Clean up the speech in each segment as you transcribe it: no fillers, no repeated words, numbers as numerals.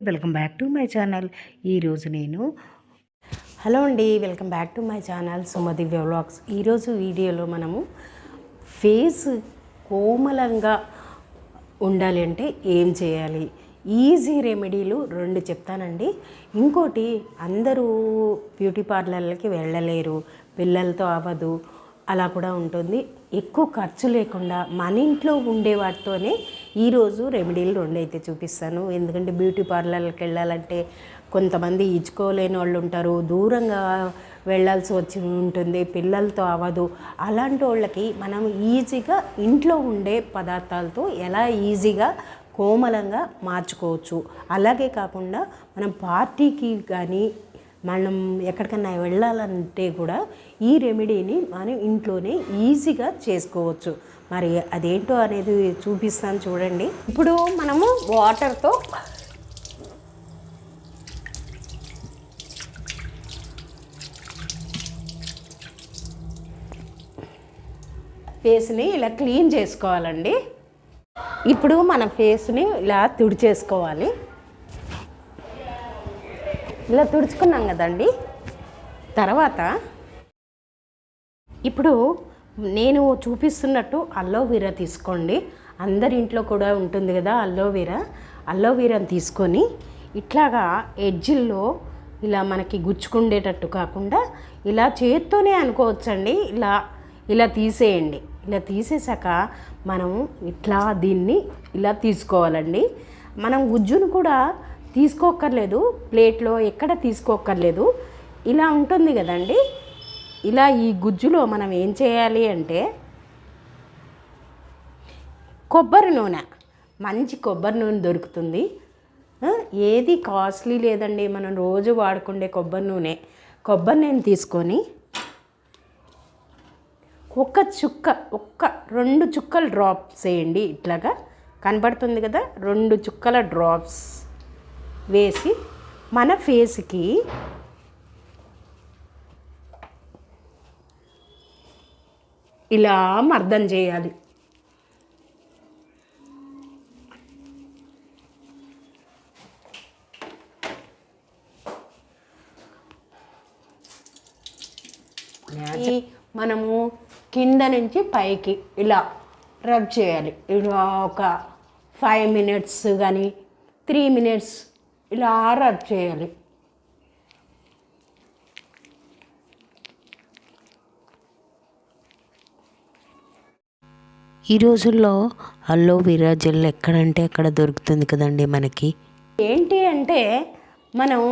Welcome back to my channel. ఈరోజు నేను hello అండి, welcome back to my channel Sumadivya vlogs. ఈరోజు వీడియోలో మనము ఫేస్ కోమలంగా ఉండాలి అంటే ఏం చేయాలి, ఈజీ రెమెడీలు 2 చెప్తానండి. ఇంకోటి, అందరూ బ్యూటీ పార్లర్లకి వెళ్ళలేరు, పిల్లలతో అవ్వదు, అలా కూడా ఉంటుంది. ఎక్కువ ఖర్చు లేకుండా మన ఇంట్లో ఉండే వాటితోనే ఈరోజు రెమెడీలు 2 అయితే చూపిస్తాను. ఎందుకంటే బ్యూటీ పార్లర్కి వెళ్ళాలంటే కొంతమంది ఇచ్చుకోలేని వాళ్ళు ఉంటారు, దూరంగా వెళ్ళాల్సి వచ్చి ఉంటుంది, పిల్లలతో అవ్వదు. అలాంటి వాళ్ళకి మనం ఈజీగా ఇంట్లో ఉండే పదార్థాలతో ఎలా ఈజీగా కోమలంగా మార్చుకోవచ్చు. అలాగే కాకుండా మనం పార్టీకి కానీ మనం ఎక్కడికన్నా వెళ్ళాలంటే కూడా ఈ రెమెడీని మనం ఇంట్లోనే ఈజీగా చేసుకోవచ్చు. మరి అదేంటో అనేది చూపిస్తాను చూడండి. ఇప్పుడు మనము వాటర్తో ఫేస్ని ఇలా క్లీన్ చేసుకోవాలండి. ఇప్పుడు మన ఫేస్ని ఇలా తుడిచేసుకోవాలి. ఇలా తుడుచుకున్నాం కదండి. తర్వాత ఇప్పుడు నేను చూపిస్తున్నట్టు అలోవెరా తీసుకోండి. అందరి ఇంట్లో కూడా ఉంటుంది కదా అలోవెరాని తీసుకొని ఇట్లాగా ఎడ్జిల్లో ఇలా మనకి గుచ్చుకుండేటట్టు కాకుండా ఇలా చేత్తోనే అనుకోవచ్చండి. ఇలా తీసేయండి. ఇలా తీసేసాక మనం ఇట్లా దీన్ని ఇలా తీసుకోవాలండి. మనం గుజ్జును కూడా తీసుకోక్కర్లేదు, ప్లేట్లో ఎక్కడ తీసుకోక్కర్లేదు. ఇలా ఉంటుంది కదండి. ఇలా ఈ గుజ్జులో మనం ఏం చేయాలి అంటే కొబ్బరి నూనె, మంచి కొబ్బరి నూనె దొరుకుతుంది. ఏది కాస్ట్లీ లేదండి, మనం రోజు వాడుకుండే కొబ్బరి నూనె తీసుకొని ఒక్క 2 చుక్కలు డ్రాప్స్ వేయండి. ఇట్లాగా కనబడుతుంది కదా, 2 చుక్కల డ్రాప్స్ వేసి మన ఫేస్కి ఇలా మర్దన చేయాలి. మనము కింద నుంచి పైకి ఇలా రబ్ చేయాలి. ఇలా ఒక 5 మినిట్స్ కానీ 3 మినిట్స్ ఇలా రబ్ చేయాలి. ఈ రోజుల్లో అలోవెరా జెల్ ఎక్కడంటే అక్కడ దొరుకుతుంది కదండి మనకి. ఏంటి అంటే మనం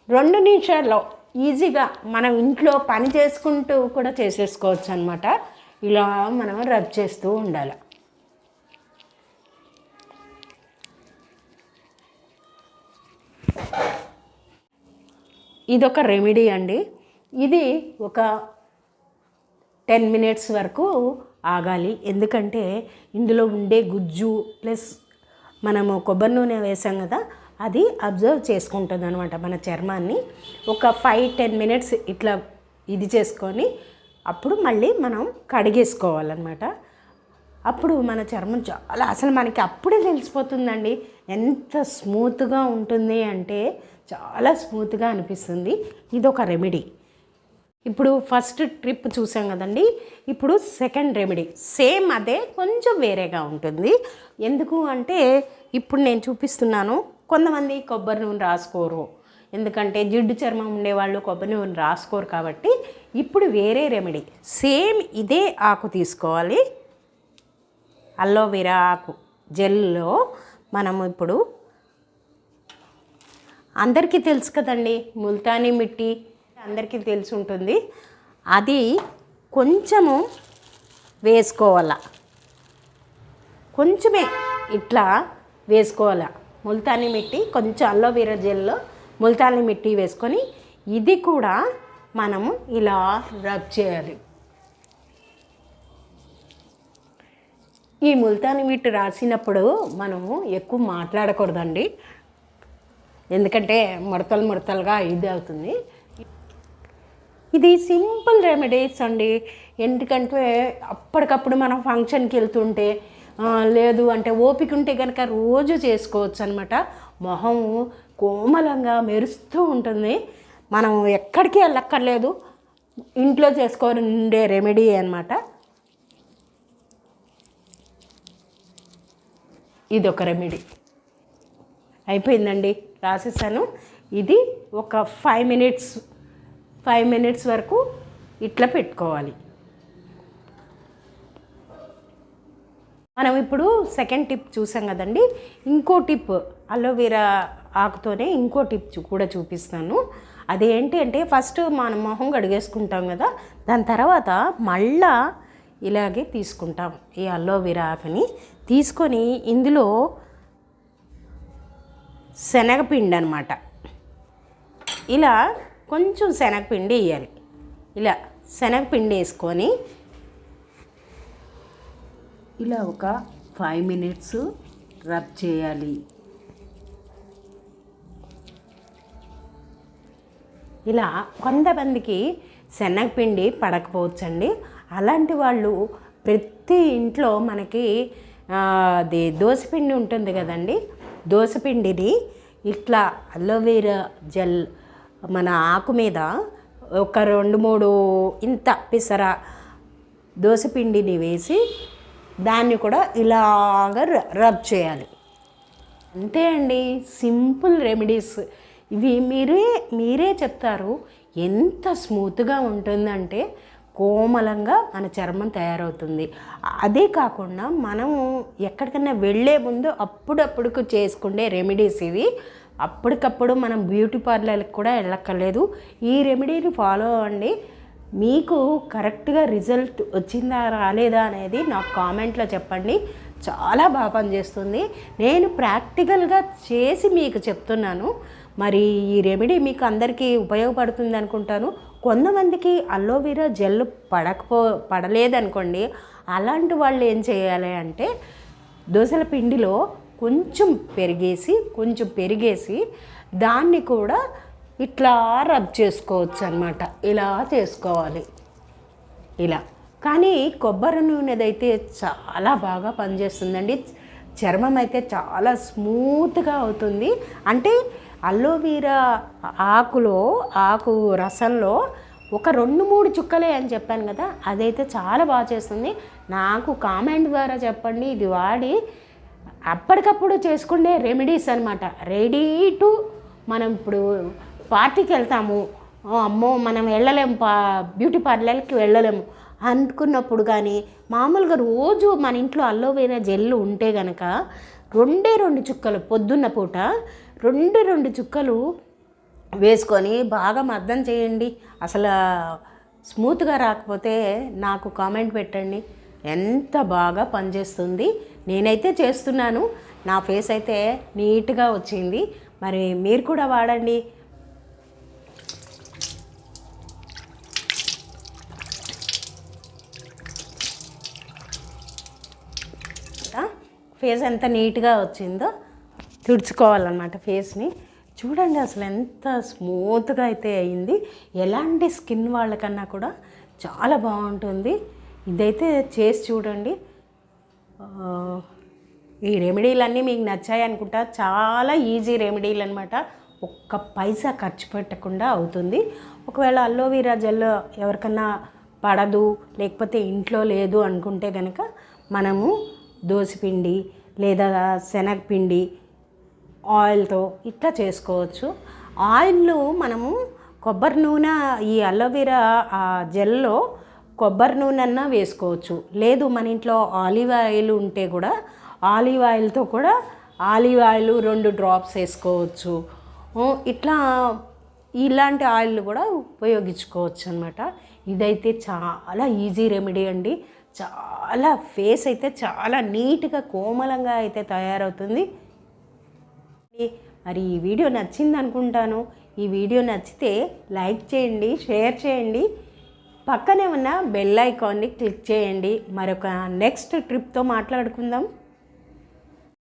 2 నిమిషాల్లో ఈజీగా మనం ఇంట్లో పని చేసుకుంటూ కూడా చేసేసుకోవచ్చు అన్నమాట. ఇలా మనం రబ్ చేస్తూ ఉండాలి. ఇదొక రెమెడీ అండి. ఇది ఒక 10 మినిట్స్ వరకు ఆగాలి. ఎందుకంటే ఇందులో ఉండే గుజ్జు ప్లస్ మనము కొబ్బరి నూనె వేసాం కదా, అది అబ్జర్వ్ చేసుకుంటుంది అనమాట మన చర్మాన్ని. ఒక 5-10 మినిట్స్ ఇట్లా ఇది చేసుకొని అప్పుడు మళ్ళీ మనం కడిగేసుకోవాలన్నమాట. అప్పుడు మన చర్మం చాలా అసలు మనకి అప్పుడే తెలిసిపోతుందండి ఎంత స్మూత్గా ఉంటుంది అంటే చాలా స్మూత్గా అనిపిస్తుంది. ఇదొక రెమెడీ. ఇప్పుడు ఫస్ట్ ట్రిప్ చూసాం కదండి, ఇప్పుడు సెకండ్ రెమెడీ సేమ్ అదే, కొంచెం వేరేగా ఉంటుంది. ఎందుకు అంటే ఇప్పుడు నేను చూపిస్తున్నాను, కొంతమంది కొబ్బరి నూనె రాసుకోరు, ఎందుకంటే జిడ్డు చర్మం ఉండేవాళ్ళు కొబ్బరి నూనె రాసుకోరు. కాబట్టి ఇప్పుడు వేరే రెమెడీ, సేమ్ ఇదే ఆకు తీసుకోవాలి. అలోవెరా ఆకు జెల్లో మనము ఇప్పుడు అందరికీ తెలుసు కదండి, ముల్తానీ మిట్టి అందరికీ తెలిసి ఉంటుంది. అది కొంచెము వేసుకోవాలా, కొంచెమే ఇట్లా వేసుకోవాలా. ముల్తానీ మిట్టి కొంచెం అలోవెరా జెల్లో ముల్తానీ మిట్టి వేసుకొని ఇది కూడా మనము ఇలా రబ్ చేయాలి. ఈ ముల్తానీ మిట్టి రాసినప్పుడు మనము ఎక్కువ మాట్లాడకూడదండి, ఎందుకంటే ముడతలుగా ఇది అవుతుంది. ఇది సింపుల్ రెమెడీస్ అండి. ఎందుకంటే అప్పటికప్పుడు మనం ఫంక్షన్కి వెళ్తుంటే లేదు అంటే ఓపిక ఉంటే కనుక రోజు చేసుకోవచ్చు అనమాట. మొహం కోమలంగా మెరుస్తూ ఉంటుంది. మనం ఎక్కడికి వెళ్ళక్కర్లేదు, ఇంట్లో ఉండే రెమెడీ అనమాట. ఇది ఒక రెమెడీ అయిపోయిందండి, రాసేసాను. ఇది ఒక 5 మినిట్స్ వరకు ఇట్లా పెట్టుకోవాలి. మనం ఇప్పుడు సెకండ్ టిప్ చూసాం కదండి. ఇంకో టిప్ అలోవెరా ఆకుతోనే ఇంకో టిప్ కూడా చూపిస్తాను. అదేంటి అంటే ఫస్ట్ మనం మొహం కడిగేసుకుంటాం కదా, దాని తర్వాత మళ్ళా ఇలాగే తీసుకుంటాం ఈ అలోవెరా ఆకుని. తీసుకొని ఇందులో శనగపిండి అనమాట, ఇలా కొంచెం శనగపిండి వేయాలి. ఇలా శనగపిండి వేసుకొని ఇలా ఒక 5 మినిట్స్ రబ్ చేయాలి. ఇలా కొంతమందికి శనగపిండి పడకపోవచ్చండి. అలాంటి వాళ్ళు ప్రతి ఇంట్లో మనకి అది దోసపిండి ఉంటుంది కదండి, దోసపిండిని ఇట్లా అలోవెరా జెల్ మన ఆకు మీద ఒక 2-3 ఇంత పిసర దోసపిండిని వేసి దాన్ని కూడా ఇలాగ రబ్ చేయాలి. అంతే అండి, సింపుల్ రెమెడీస్ ఇవి. మీరే చెప్తారు ఎంత స్మూత్గా ఉంటుందంటే కోమలంగా మన చర్మం తయారవుతుంది. అదే కాకుండా మనము ఎక్కడికైనా వెళ్ళే ముందు అప్పుడప్పుడు చేసుకునే రెమెడీస్ ఇవి. అప్పటికప్పుడు మనం బ్యూటీ పార్లర్కి కూడా వెళ్ళక్కర్లేదు. ఈ రెమెడీని ఫాలో అవ్వండి. మీకు కరెక్ట్గా రిజల్ట్ వచ్చిందా రాలేదా అనేది నాకు కామెంట్లో చెప్పండి. చాలా బాగా పనిచేస్తుంది. నేను ప్రాక్టికల్గా చేసి మీకు చెప్తున్నాను. మరి ఈ రెమెడీ మీకు అందరికీ ఉపయోగపడుతుంది అనుకుంటాను. కొంతమందికి అలోవెరా జెల్ పడలేదనుకోండి, అలాంటి వాళ్ళు ఏం చేయాలి అంటే దోసల పిండిలో కొంచెం పెరిగేసి దాన్ని కూడా ఇట్లా రబ్ చేసుకోవచ్చు అన్నమాట. ఇలా చేసుకోవాలి ఇలా. కానీ కొబ్బరి నూనెదైతే చాలా బాగా పనిచేస్తుందండి. చర్మం అయితే చాలా స్మూత్గా అవుతుంది. అంటే అలోవెరా ఆకు రసంలో ఒక 2-3 చుక్కలే అని చెప్పాను కదా, అదైతే చాలా బాగా చేస్తుంది. నాకు కామెంట్ ద్వారా చెప్పండి. ఇది వాడి అప్పటికప్పుడు చేసుకునే రెమెడీస్ అనమాట. రెడీ టు మనం ఇప్పుడు పార్టీకి వెళ్తాము, అమ్మో మనం వెళ్ళలేము, బ్యూటీ పార్లర్కి వెళ్ళలేము అనుకున్నప్పుడు కానీ మామూలుగా రోజు మన ఇంట్లో అలోవెరా జెల్ ఉంటే కనుక 2 చుక్కలు పొద్దున్న పూట 2 చుక్కలు వేసుకొని బాగా మర్దన చేయండి. అసలు స్మూత్గా రాకపోతే నాకు కామెంట్ పెట్టండి, ఎంత బాగా పనిచేస్తుంది. నేనైతే చేస్తున్నాను, నా ఫేస్ అయితే నీట్గా వచ్చింది. మరి మీరు కూడా వాడండి. ఫేస్ ఎంత నీట్గా వచ్చిందో తుడుచుకోవాలన్నమాట ఫేస్ని. చూడండి అసలు ఎంత స్మూత్గా అయితే అయింది. ఎలాంటి స్కిన్ వాళ్ళకన్నా కూడా చాలా బాగుంటుంది. ఇదైతే చేసి చూడండి. ఈ రెమెడీలన్నీ మీకు నచ్చాయి అనుకుంటా. చాలా ఈజీ రెమెడీలు అనమాట. ఒక్క పైసా ఖర్చు పెట్టకుండా అవుతుంది. ఒకవేళ అలోవెరా జెల్ ఎవరికన్నా పడదు, లేకపోతే ఇంట్లో లేదు అనుకుంటే కనుక మనము దోసపిండి లేదా శనగపిండి ఆయిల్తో ఇట్లా చేసుకోవచ్చు. ఆయిల్ మనము కొబ్బరి నూనె, ఈ అలోవెరా జెల్లో కొబ్బరి నూనె అన్నా వేసుకోవచ్చు. లేదు మన ఇంట్లో ఆలివ్ ఆయిల్ ఉంటే కూడా ఆలివ్ ఆయిల్తో కూడా ఆలివ్ ఆయిల్ 2 డ్రాప్స్ వేసుకోవచ్చు. ఇట్లా ఇలాంటి ఆయిల్ కూడా ఉపయోగించుకోవచ్చు అనమాట. ఇదైతే చాలా ఈజీ రెమెడీ అండి. చాలా ఫేస్ అయితే చాలా నీట్గా కోమలంగా అయితే తయారవుతుంది. మరి ఈ వీడియో నచ్చింది అనుకుంటాను. ఈ వీడియో నచ్చితే లైక్ చేయండి, షేర్ చేయండి, పక్కనే ఉన్న బెల్ ఐకాన్ని క్లిక్ చేయండి. మరొక నెక్స్ట్ ట్రిప్తో మాట్లాడుకుందాం.